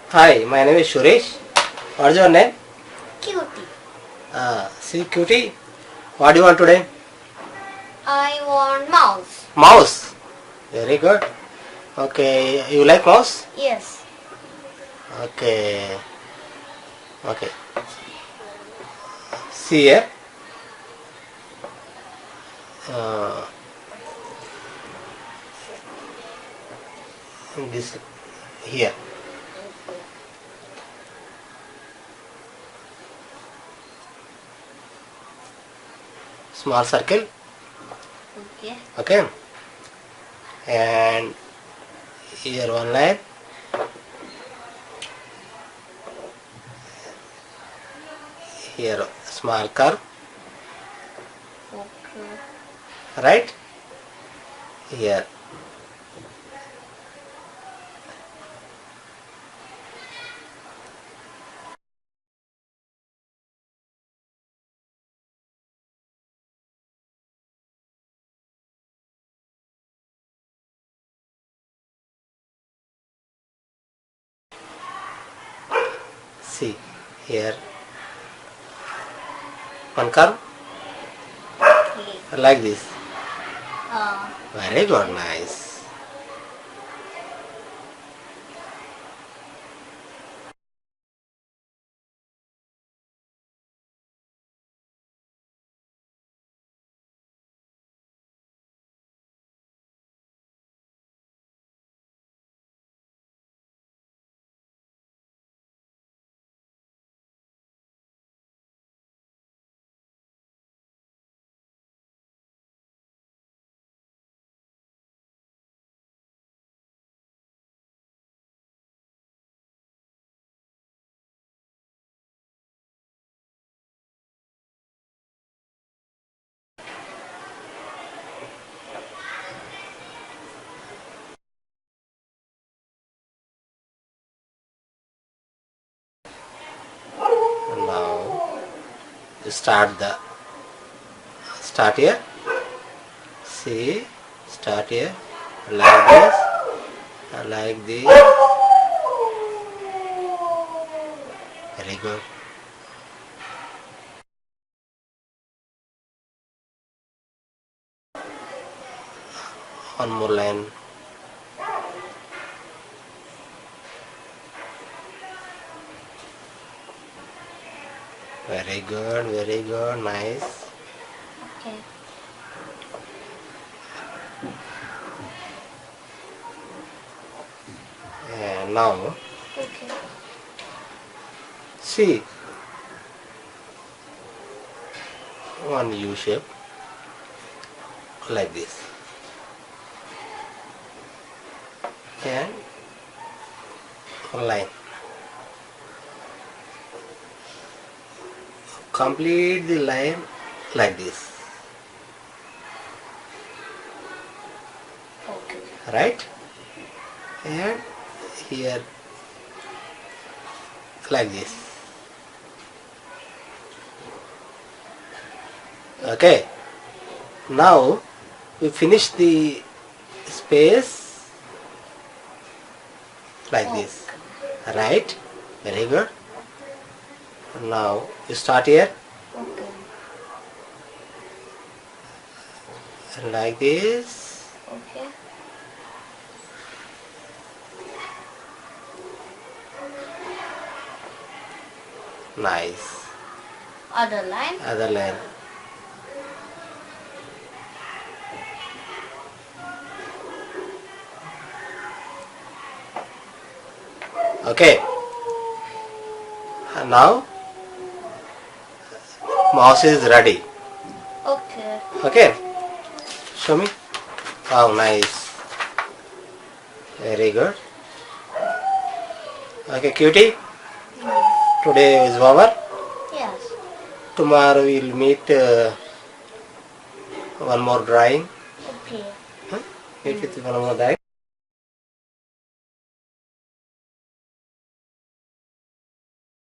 Hi, my name is Suresh. What is your name? Cutie. See, cutie. What do you want today? I want mouse. Mouse. Very good. Okay, you like mouse? Yes. Okay. Okay. See here. Uh, this here. Small circle. Okay. Okay. And here one line. Here small curve. Okay. Right? Here. See here. One curve. Okay. Like this. Uh, Very good, nice. Now you start here. See, start here like this, like this. Very good. One more line. Very good, nice. okay. And now Okay. see one U shape like this, and one line. Complete the line like this, Okay. right? And here like this. Okay. Now we finish the space like this, right? Very good. Now you start here Okay. like this. Okay. Nice. Other line. Other line. Okay. And now mouse is ready. Okay. Okay. Show me. Oh, nice. Very good. Okay, cutie. Today is over. Yes. Tomorrow we'll meet one more drawing. Okay. Meet with one more drawing.